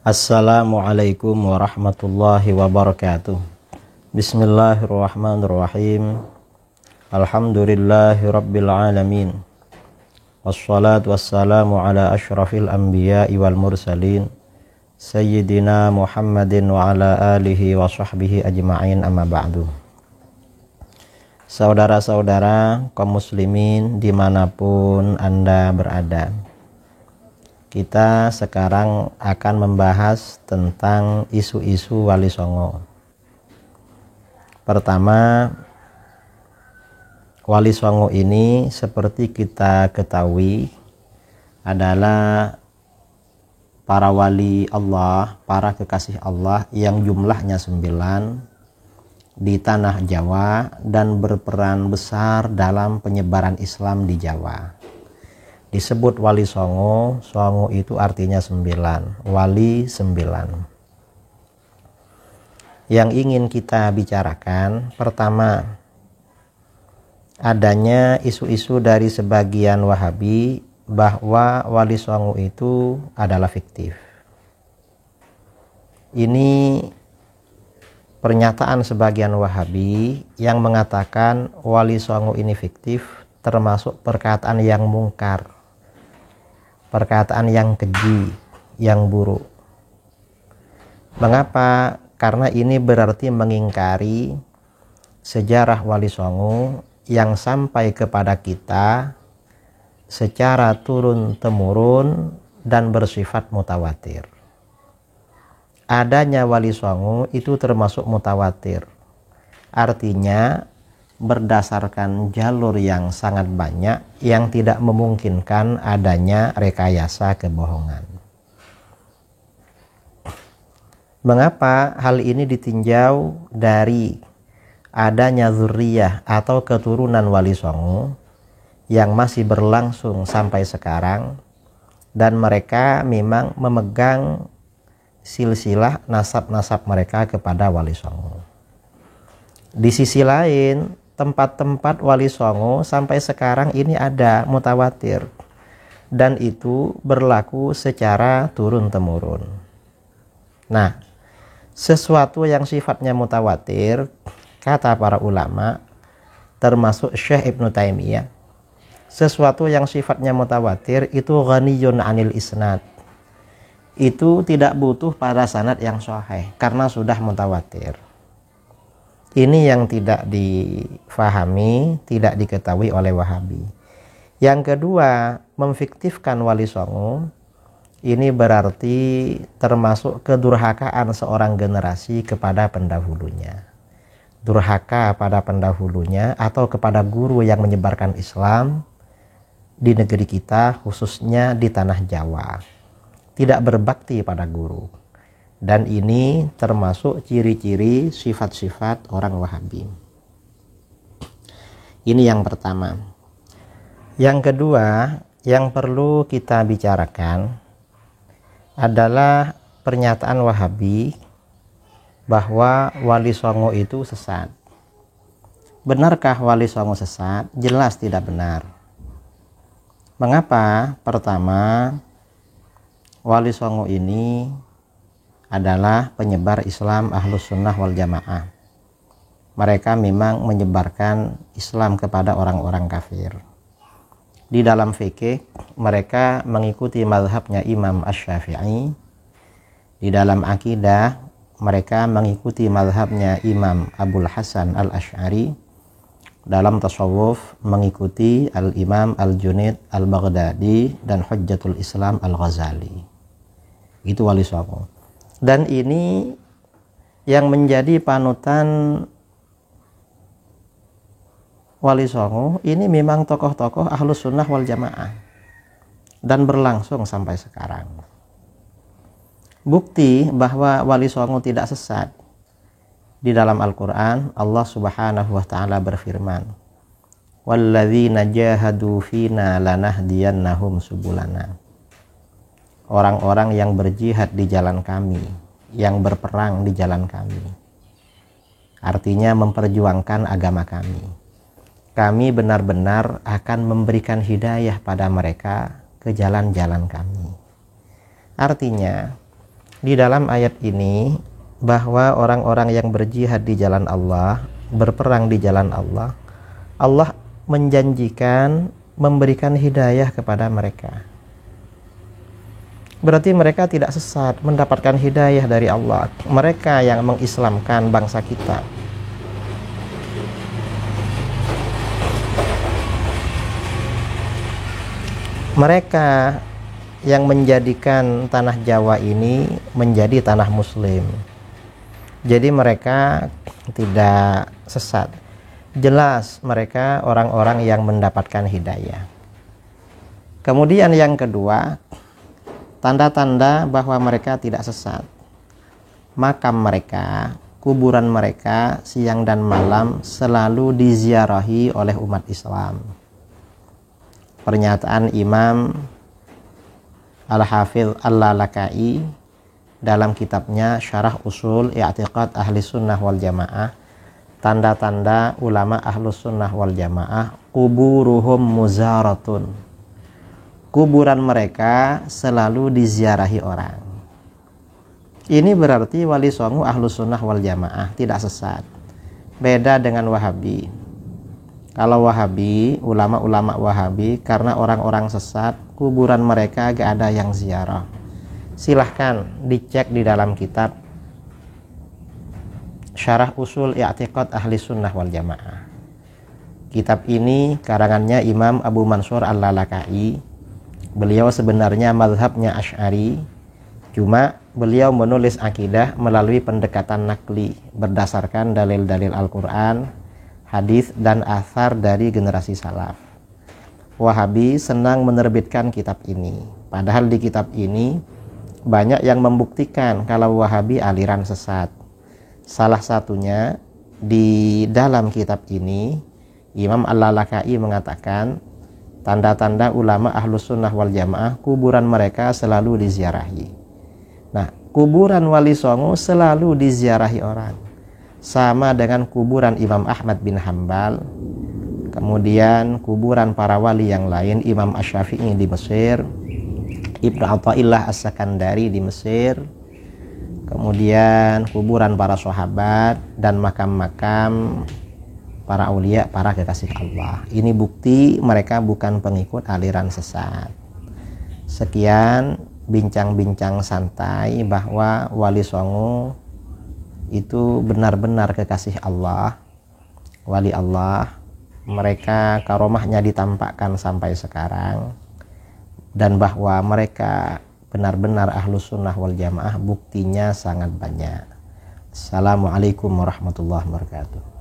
Assalamualaikum warahmatullahi wabarakatuh. Bismillahirrahmanirrahim. Alhamdulillahi rabbil alamin. Wassalatu wassalamu ala ashrafil anbiya'i wal mursalin Sayyidina Muhammadin wa ala alihi wa sahbihi ajma'in, amma ba'du. Saudara-saudara kaum muslimin dimanapun Anda berada, kita sekarang akan membahas tentang isu-isu Wali Songo. Pertama, Wali Songo ini seperti kita ketahui adalah para wali Allah, para kekasih Allah yang jumlahnya 9 di tanah Jawa dan berperan besar dalam penyebaran Islam di Jawa. Disebut Wali Songo, Songo itu artinya 9, Wali 9. Yang ingin kita bicarakan, pertama, adanya isu-isu dari sebagian Wahabi bahwa Wali Songo itu adalah fiktif. Ini pernyataan sebagian Wahabi yang mengatakan Wali Songo ini fiktif, termasuk perkataan yang mungkar, perkataan yang keji, yang buruk. Mengapa? Karena ini berarti mengingkari sejarah Wali Songo yang sampai kepada kita secara turun-temurun dan bersifat mutawatir. Adanya Wali Songo itu termasuk mutawatir. Artinya berdasarkan jalur yang sangat banyak yang tidak memungkinkan adanya rekayasa kebohongan. Mengapa hal ini ditinjau dari adanya zuriyah atau keturunan Wali Songo yang masih berlangsung sampai sekarang, dan mereka memang memegang silsilah nasab-nasab mereka kepada Wali Songo. Di sisi lain, tempat-tempat Wali Songo sampai sekarang ini ada mutawatir, dan itu berlaku secara turun-temurun. Nah, sesuatu yang sifatnya mutawatir, kata para ulama termasuk Syekh Ibnu Taimiyah, sesuatu yang sifatnya mutawatir itu ghaniyun anil isnad, itu tidak butuh pada sanad yang sahih karena sudah mutawatir. Ini yang tidak difahami, tidak diketahui oleh Wahabi. Yang kedua, memfiktifkan Wali Songo ini berarti termasuk kedurhakaan seorang generasi kepada pendahulunya. Durhaka pada pendahulunya atau kepada guru yang menyebarkan Islam di negeri kita, khususnya di tanah Jawa. Tidak berbakti pada guru. Dan ini termasuk ciri-ciri sifat-sifat orang Wahabi. Ini yang pertama. Yang kedua, yang perlu kita bicarakan adalah pernyataan Wahabi bahwa Wali Songo itu sesat. Benarkah Wali Songo sesat? Jelas tidak benar. Mengapa? Pertama, Wali Songo ini adalah penyebar Islam Ahlus Sunnah wal Jamaah. Mereka memang menyebarkan Islam kepada orang-orang kafir. Di dalam fikih mereka mengikuti mazhabnya Imam Asy-Syafi'i. Di dalam akidah mereka mengikuti mazhabnya Imam Abul Hasan Al-Asy'ari. Dalam tasawuf mengikuti Al-Imam Al-Junaid Al-Baghdadi dan Hujjatul Islam Al-Ghazali. Itu Wali Songo. Dan ini yang menjadi panutan Wali Songo ini memang tokoh-tokoh Ahlus Sunnah wal Jamaah dan berlangsung sampai sekarang. Bukti bahwa Wali Songo tidak sesat, di dalam Al-Quran Allah Subhanahu wa ta'ala berfirman, walladzina jahadu fina lanahdiyannahum subulana. Orang-orang yang berjihad di jalan kami, yang berperang di jalan kami, artinya memperjuangkan agama kami, kami benar-benar akan memberikan hidayah pada mereka ke jalan-jalan kami. Artinya di dalam ayat ini bahwa orang-orang yang berjihad di jalan Allah, berperang di jalan Allah, Allah menjanjikan memberikan hidayah kepada mereka. Berarti mereka tidak sesat, mendapatkan hidayah dari Allah. Mereka yang mengislamkan bangsa kita. Mereka yang menjadikan tanah Jawa ini menjadi tanah Muslim. Jadi mereka tidak sesat. Jelas mereka orang-orang yang mendapatkan hidayah. Kemudian yang kedua, tanda-tanda bahwa mereka tidak sesat. Makam mereka, kuburan mereka siang dan malam selalu diziarahi oleh umat Islam. Pernyataan Imam Al-Hafidh Al-Lalaka'i dalam kitabnya Syarah Usul I'tiqad Ahli Sunnah wal Jamaah, tanda-tanda ulama Ahlus Sunnah wal Jamaah, kuburuhum muzaratun. Kuburan mereka selalu diziarahi orang. Ini berarti Wali Songo Ahlus Sunnah wal Jamaah tidak sesat. Beda dengan Wahabi. Kalau Wahabi, ulama-ulama Wahabi, karena orang-orang sesat, kuburan mereka gak ada yang ziarah. Silahkan dicek di dalam kitab Syarah Usul I'tiqad Ahli Sunnah wal Jamaah. Kitab ini karangannya Imam Abu Mansur Al-Lalaka'i. Beliau sebenarnya mazhabnya Asy'ari, cuma beliau menulis akidah melalui pendekatan nakli berdasarkan dalil-dalil Al-Quran, hadis dan athar dari generasi salaf. Wahabi senang menerbitkan kitab ini, padahal di kitab ini banyak yang membuktikan kalau Wahabi aliran sesat. Salah satunya di dalam kitab ini Imam Al-Lalaka'i mengatakan tanda-tanda ulama Ahlus Sunnah wal Jamaah, kuburan mereka selalu diziarahi. Nah, kuburan Wali Songo selalu diziarahi orang, sama dengan kuburan Imam Ahmad bin Hambal, kemudian kuburan para wali yang lain, Imam Asy-Syafi'i di Mesir, Ibnu Athaillah As-Sakandari di Mesir, kemudian kuburan para sahabat dan makam-makam para aulia, para kekasih Allah. Ini bukti mereka bukan pengikut aliran sesat. Sekian bincang-bincang santai bahwa Wali Songo itu benar-benar kekasih Allah, wali Allah. Mereka karomahnya ditampakkan sampai sekarang, dan bahwa mereka benar-benar Ahlus Sunnah wal Jamaah, buktinya sangat banyak. Assalamualaikum warahmatullahi wabarakatuh.